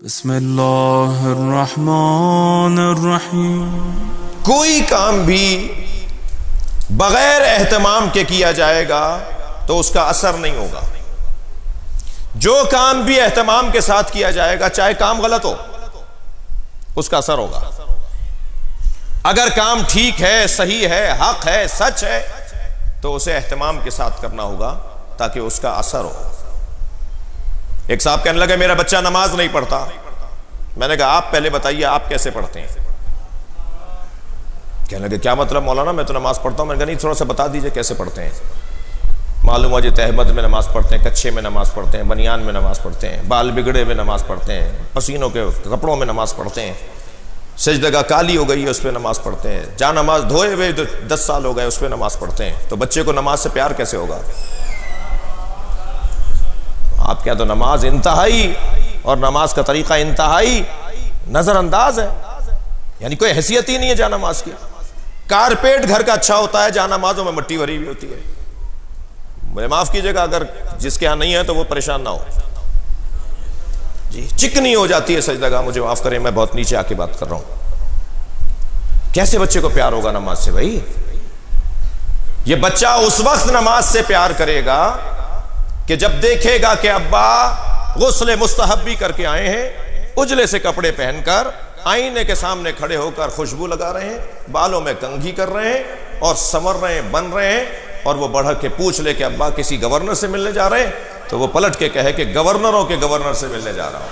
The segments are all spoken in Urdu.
بسم اللہ الرحمن الرحیم۔ کوئی کام بھی بغیر اہتمام کے کیا جائے گا تو اس کا اثر نہیں ہوگا۔ جو کام بھی اہتمام کے ساتھ کیا جائے گا، چاہے کام غلط ہو، اس کا اثر ہوگا۔ اگر کام ٹھیک ہے، صحیح ہے، حق ہے، سچ ہے، تو اسے اہتمام کے ساتھ کرنا ہوگا تاکہ اس کا اثر ہو۔ ایک صاحب کہنے لگے میرا بچہ نماز نہیں پڑھتا۔ میں نے کہا آپ پہلے بتائیے آپ کیسے پڑھتے ہیں؟ کہنے لگے کیا مطلب مولانا، میں تو نماز پڑھتا ہوں۔ میں نے کہا نہیں، تھوڑا سا بتا دیجئے کیسے پڑھتے ہیں۔ معلوم ہوا جی تہمت میں نماز پڑھتے ہیں، کچھے میں نماز پڑھتے ہیں، بنیان میں نماز پڑھتے ہیں، بال بگڑے میں نماز پڑھتے ہیں، پسینوں کے کپڑوں میں نماز پڑھتے ہیں، سجدہ کالی ہو گئی ہے اس پہ نماز پڑھتے ہیں، جہاں نماز دھوئے ہوئے 10 سال ہو گئے اس پہ نماز پڑھتے ہیں۔ تو بچے کو نماز سے پیار کیسے ہوگا؟ آپ کیا تو نماز انتہائی اور نماز کا طریقہ انتہائی نظر انداز ہے، یعنی کوئی حیثیت ہی نہیں ہے جہاں نماز کی۔ کارپیٹ گھر کا اچھا ہوتا ہے جہاں نمازوں میں مٹی بھری ہوئی ہوتی ہے۔ مجھے معاف کیجئے گا اگر جس کے ہاں نہیں ہے تو وہ پریشان نہ ہو جی، چکنی ہو جاتی ہے سجدہ، مجھے معاف کریں میں بہت نیچے آ کے بات کر رہا ہوں۔ کیسے بچے کو پیار ہوگا نماز سے؟ بھائی یہ بچہ اس وقت نماز سے پیار کرے گا کہ جب دیکھے گا کہ ابا غسل مستحب بھی کر کے آئے ہیں، اجلے سے کپڑے پہن کر آئینے کے سامنے کھڑے ہو کر خوشبو لگا رہے ہیں، بالوں میں کنگھی کر رہے ہیں اور سنور رہے ہیں، بن رہے ہیں، اور وہ بڑھ کے پوچھ لے کہ ابا کسی گورنر سے ملنے جا رہے ہیں، تو وہ پلٹ کے کہے کہ گورنروں کے گورنر سے ملنے جا رہا ہوں۔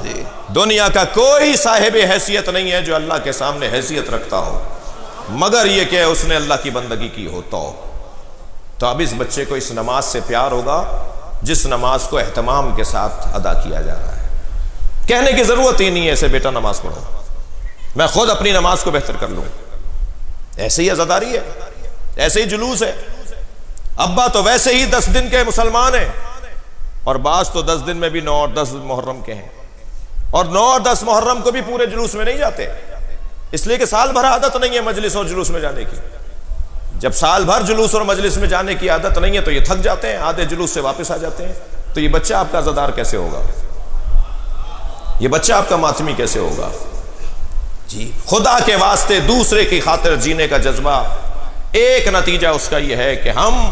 جی، دنیا کا کوئی صاحب حیثیت نہیں ہے جو اللہ کے سامنے حیثیت رکھتا ہو، مگر یہ کہ اس نے اللہ کی بندگی کی ہو تو اب اس بچے کو اس نماز سے پیار ہوگا جس نماز کو اہتمام کے ساتھ ادا کیا جا رہا ہے۔ کہنے کی ضرورت ہی نہیں ہے ایسے بیٹا نماز پڑھو، میں خود اپنی نماز کو بہتر کر لوں۔ ایسے ہی عزاداری ہے، ایسے ہی جلوس ہے۔ ابا تو ویسے ہی 10 دن کے مسلمان ہیں، اور بعض تو 10 دن میں بھی 9 اور 10 محرم کے ہیں، اور 9 اور 10 محرم کو بھی پورے جلوس میں نہیں جاتے، اس لیے کہ سال بھر عادت نہیں ہے مجلس اور جلوس میں جانے کی۔ جب سال بھر جلوس اور مجلس میں جانے کی عادت نہیں ہے تو یہ تھک جاتے ہیں، آدھے جلوس سے واپس آ جاتے ہیں۔ تو یہ بچہ آپ کا عزادار کیسے ہوگا؟ یہ بچہ آپ کا ماتمی کیسے ہوگا؟ جی، خدا کے واسطے دوسرے کی خاطر جینے کا جذبہ، ایک نتیجہ اس کا یہ ہے کہ ہم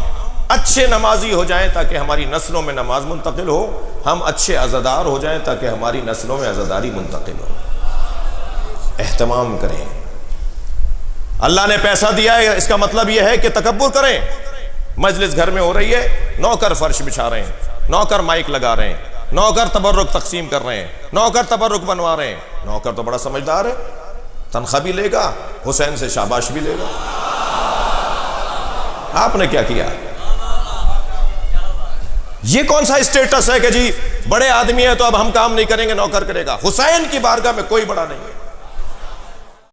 اچھے نمازی ہو جائیں تاکہ ہماری نسلوں میں نماز منتقل ہو، ہم اچھے عزادار ہو جائیں تاکہ ہماری نسلوں میں عزاداری منتقل ہو۔ اہتمام کریں۔ اللہ نے پیسہ دیا ہے، اس کا مطلب یہ ہے کہ تکبر کریں۔ مجلس گھر میں ہو رہی ہے، نوکر فرش بچھا رہے ہیں، نوکر مائک لگا رہے ہیں، نوکر تبرک تقسیم کر رہے ہیں، نوکر تبرک بنوا رہے ہیں۔ نوکر تو بڑا سمجھدار ہے، تنخواہ بھی لے گا، حسین سے شاباش بھی لے گا۔ آپ نے کیا کیا؟ یہ کون سا اسٹیٹس ہے کہ جی بڑے آدمی ہے تو اب ہم کام نہیں کریں گے، نوکر کرے گا؟ حسین کی بارگاہ میں کوئی بڑا نہیں ہے۔